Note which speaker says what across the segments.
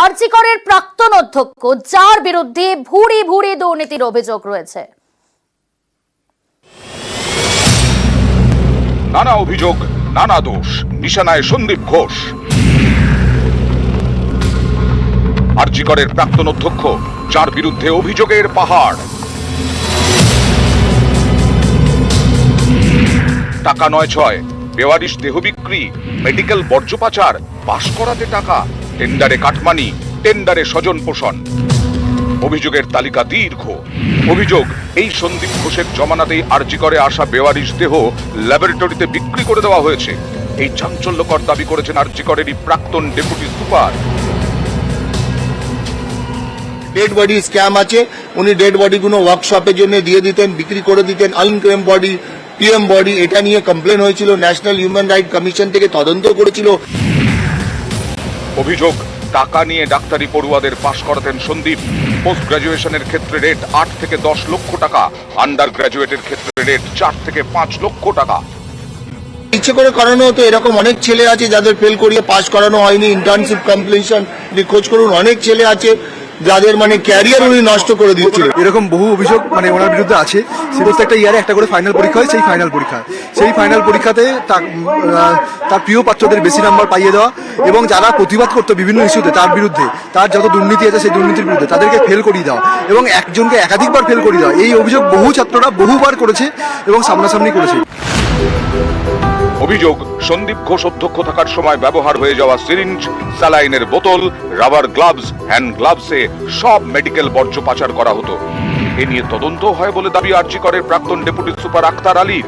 Speaker 1: আরজি করের প্রাক্তন অধ্যক্ষ যার বিরুদ্ধে ভুরি ভুরি দুর্নীতির অভিযোগ রয়েছে।
Speaker 2: নানা অভিযোগ, নানা দোষ, নিশানায় সন্দীপ ঘোষ। আরজি করের প্রাক্তন অধ্যক্ষ যার বিরুদ্ধে অভিযোগের পাহাড়। টাকা নয় ছয়, বেওয়ারিশ দেহ বিক্রি, মেডিকেল বর্জ্য পাচার, পাশ করাতে টাকা, টেন্ডারে কাটমানি, টেন্ডারে স্বজন পোষণ। অভিযোগের তালিকা দীর্ঘ। অভিযোগ, এই সন্দীপ ঘোষের জমানাতেই আরজি করে আসা বেওয়ারিশ দেহ ল্যাবরেটরিতে বিক্রি করে দেওয়া হয়েছে। এই চাঞ্চল্যকর দাবি করেছেন আরজি করেরই প্রাক্তন deputy super.
Speaker 3: Dead body scam আছে, উনি ডেড বডি গুলো ওয়ার্কশপের জন্য দিয়ে দিতেন, বিক্রি করে দিতেন। আনক্লেম বডি, পিএম বডি, এটা নিয়ে কমপ্লেন হয়েছিল, ন্যাশনাল হিউম্যান রাইট কমিশন থেকে তদন্ত করেছিল।
Speaker 2: অভিযোগ, টাকা নিয়ে ডাক্তারি পড়ুয়াদের পাশ করাতেন সন্দীপ। পোস্ট গ্রাজুয়েশনের ক্ষেত্রে রেট 8 থেকে 10 লক্ষ টাকা, আন্ডার গ্রাজুয়েটের ক্ষেত্রে রেট 4 থেকে 5 লক্ষ টাকা।
Speaker 3: ইচ্ছে করে করানো হতো। এরকম অনেক ছেলে আছে যাদের ফেল করিয়ে পাস করানো হয়নি। ইন্টার্নশিপ কমপ্লিশন খোঁজ করুন, অনেক ছেলে আছে যাদের ক্যারিয়ার উনি নষ্ট করে দিচ্ছিলেন।
Speaker 4: এরকম বহু অভিযোগ ওনার বিরুদ্ধে আছে। প্রত্যেকটা ইয়ারে একটা করে ফাইনাল পরীক্ষা হয়। সেই ফাইনাল পরীক্ষাতে তার প্রিয় পাত্রদের বেশি নাম্বার পাইয়ে দেওয়া এবং যারা প্রতিবাদ করতো বিভিন্ন ইস্যুতে তার বিরুদ্ধে, তার যত দুর্নীতি আছে সেই দুর্নীতির বিরুদ্ধে তাদেরকে ফেল করিয়ে দেওয়া এবং একজনকে একাধিকবার ফেল করিয়ে দেওয়া। এই অভিযোগ বহু ছাত্ররা বহুবার করেছে এবং সামনাসামনি করেছে।
Speaker 2: অভিযোগ, সন্দীপ ঘোষ অধ্যক্ষ থাকার সময় ব্যবহার হয়ে যাওয়া সিরিঞ্জ, স্যালাইনের বোতল, রাবার গ্লাভস, হ্যান্ড গ্লাভসে সব মেডিকেল বর্জ্য পাচার করা হতো। এ নিয়ে তদন্ত হয় বলে দাবি আরজি করের প্রাক্তন ডেপুটি সুপার আক্তার আলীর।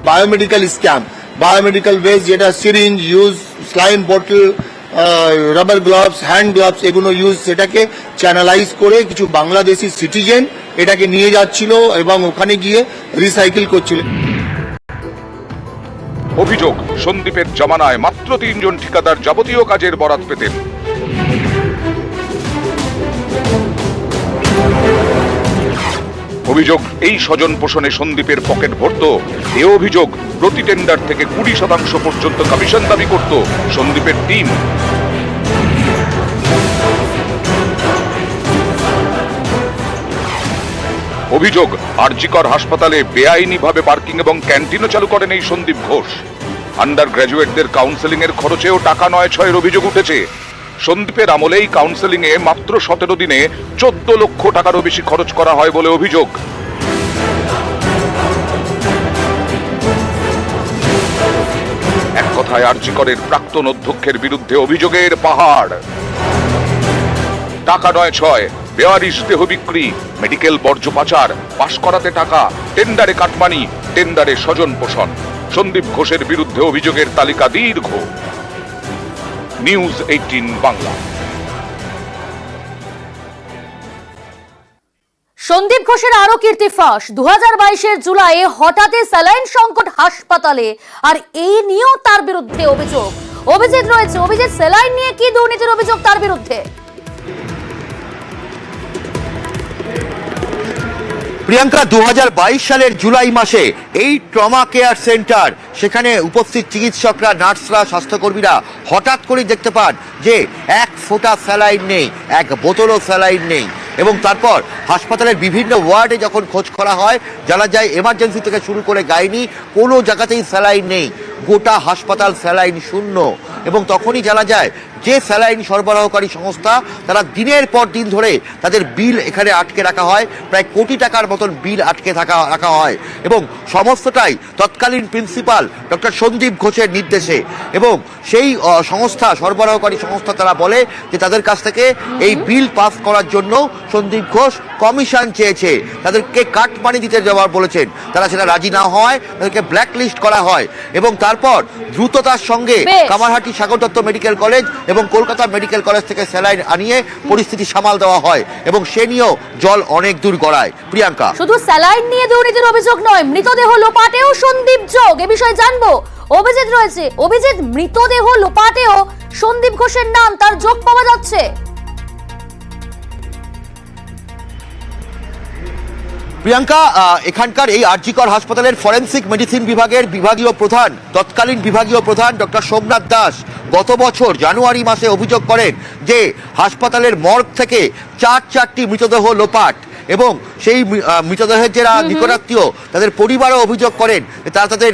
Speaker 3: বায়োমেডিক্যাল স্ক্যাম, বায়োমেডিক্যাল ওয়েস্ট, যেটা সিরিঞ্জ ইউজ, স্লাইন বোতল, রাবার গ্লাভস, হ্যান্ড গ্লাভস, এগুলো ইউজ, সেটাকে চ্যানেলাইজ করে কিছু বাংলাদেশি সিটিজেন এটাকে নিয়ে যাচ্ছিল এবং ওখানে গিয়ে রিসাইকেল করছিল।
Speaker 2: অভিযোগ, সন্দীপের জমানায় মাত্র 3 জন ঠিকাদার যাবতীয় কাজের বরাত পেতেন। অভিযোগ, এই স্বজন পোষণে সন্দীপের পকেট ভরত। এ অভিযোগ, প্রতি টেন্ডার থেকে 20% পর্যন্ত কমিশন দাবি করত সন্দীপের টিম। অভিযোগ, আরজি কর হাসপাতালে বেআইনিভাবে পার্কিং এবং ক্যান্টিনও চালু করেন এই সন্দীপ ঘোষ। আন্ডার গ্রাজুয়েটদের কাউন্সেলিং এর খরচেও টাকা নয় ছয়ের অভিযোগ উঠেছে। সন্দীপের আমলেই কাউন্সেলিং এ মাত্র 17 দিনে 14 লক্ষ টাকারও বেশি খরচ করা হয় বলে অভিযোগ। এক কথায় আরজি করের প্রাক্তন অধ্যক্ষের বিরুদ্ধে অভিযোগের পাহাড়। টাকা নয় ছয়, বেওয়ারিশ দেহ বিক্রি, মেডিকেল বর্জ্য পাচার, পাশ করাতে টাকা, টেন্ডারে কাটমানি, টেন্ডারে স্বজন পোষণ। সন্দীপ ঘোষের বিরুদ্ধে অভিযোগের তালিকা দীর্ঘ। নিউজ 18 বাংলা।
Speaker 1: সন্দীপ ঘোষের আরো কীর্তি ফাঁস। 2022-এর জুলাইয়ে হঠাৎই স্যালাইন সংকট হাসপাতালে, আর এই নিয়েও তার বিরুদ্ধে অভিযোগ রয়েছে। অভিযোগ, স্যালাইন নিয়ে কি দুর্নীতির অভিযোগ তার বিরুদ্ধে?
Speaker 5: প্রিয়াঙ্কা, 2022 সালের জুলাই মাসে এই ট্রমা কেয়ার সেন্টার, সেখানে উপস্থিত চিকিৎসকরা, নার্সরা, স্বাস্থ্যকর্মীরা হঠাৎ করে দেখতে পান যে এক ফোঁটা স্যালাইন নেই, এক বোতলও স্যালাইন নেই। এবং তারপর হাসপাতালের বিভিন্ন ওয়ার্ডে যখন খোঁজ করা হয়, জানা যায় এমার্জেন্সি থেকে শুরু করে গাইনি কোনো জায়গাতেই স্যালাইন নেই। গোটা হাসপাতাল স্যালাইন শূন্য। এবং তখনই জানা যায় যে স্যালাইন সরবরাহকারী সংস্থা, তারা দিনের পর দিন ধরে তাদের বিল এখানে আটকে রাখা হয়। প্রায় কোটি টাকার মতন বিল আটকে রাখা হয় এবং সমস্তটাই তৎকালীন প্রিন্সিপাল ডক্টর সন্দীপ ঘোষের নির্দেশে। এবং সেই সংস্থা, সরবরাহকারী সংস্থা, তারা বলে যে তাদের কাছ থেকে এই বিল পাস করার জন্য সন্দীপ ঘোষ কমিশন চেয়েছে, তাদেরকে কাটমানি দিতে যাওয়ার বলেছেন। তারা সেটা রাজি না হয়, তাদেরকে ব্ল্যাকলিস্ট করা হয় এবং তারপর দ্রুততার সঙ্গে কামারহাটি সাগর দত্ত মেডিকেল কলেজ এবং কলকাতা মেডিকেল কলেজ থেকে স্যালাইন আনিয়ে পরিস্থিতি সামাল দেওয়া হয় এবং সে নিয়েও জল অনেক দূর গড়ায়। প্রিয়াঙ্কা,
Speaker 1: শুধু স্যালাইন নিয়ে দুর্নীতির অভিযোগ নয়, মৃতদেহ লোপাটেও সন্দীপ যোগ। এ বিষয়ে জানবো। অভিযোগ রয়েছে, অভিযোগ মৃতদেহ লোপাটেও সন্দীপ ঘোষের নাম, তার যোগ পাওয়া যাচ্ছে।
Speaker 5: প্রিয়াঙ্কা, এখানকার এই আরজি কর হাসপাতালের ফরেন্সিক মেডিসিন বিভাগের বিভাগীয় প্রধান, তৎকালীন বিভাগীয় প্রধান ডক্টর সোমনাথ দাস গত বছর জানুয়ারি মাসে অভিযোগ করেন যে হাসপাতালের মর্গ থেকে চারটি মৃতদেহ লোপাট, এবং সেই মৃতদেহের যারা নিকটাত্মীয় তাদের পরিবারও অভিযোগ করেন যে তারা তাদের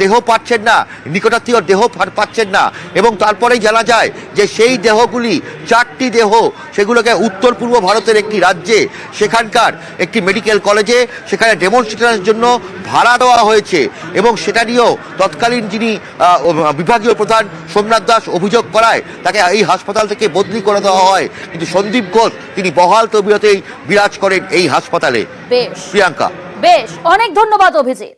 Speaker 5: দেহ পাচ্ছেন না, নিকটাত্মীয় দেহ পাচ্ছেন না। এবং তারপরেই জানা যায় যে সেই দেহগুলি 4টি দেহ সেগুলোকে উত্তর পূর্ব ভারতের একটি রাজ্যে সেখানকার একটি মেডিকেল কলেজে সেখানে ডেমনস্ট্রেশনের জন্য ভাড়া দেওয়া হয়েছে, এবং সেটা নিয়েও তৎকালীন যিনি বিভাগীয় প্রধান সোমনাথ দাস অভিযোগ করায় তাকে এই হাসপাতাল থেকে বদলি করে দেওয়া হয়। কিন্তু সন্দীপ ঘোষ তিনি বহাল তবিয়তেই বিরাজ করেন এই হাসপাতালে।
Speaker 1: বেশ
Speaker 5: প্রিয়াঙ্কা,
Speaker 1: বেশ, অনেক ধন্যবাদ অভিজিৎ।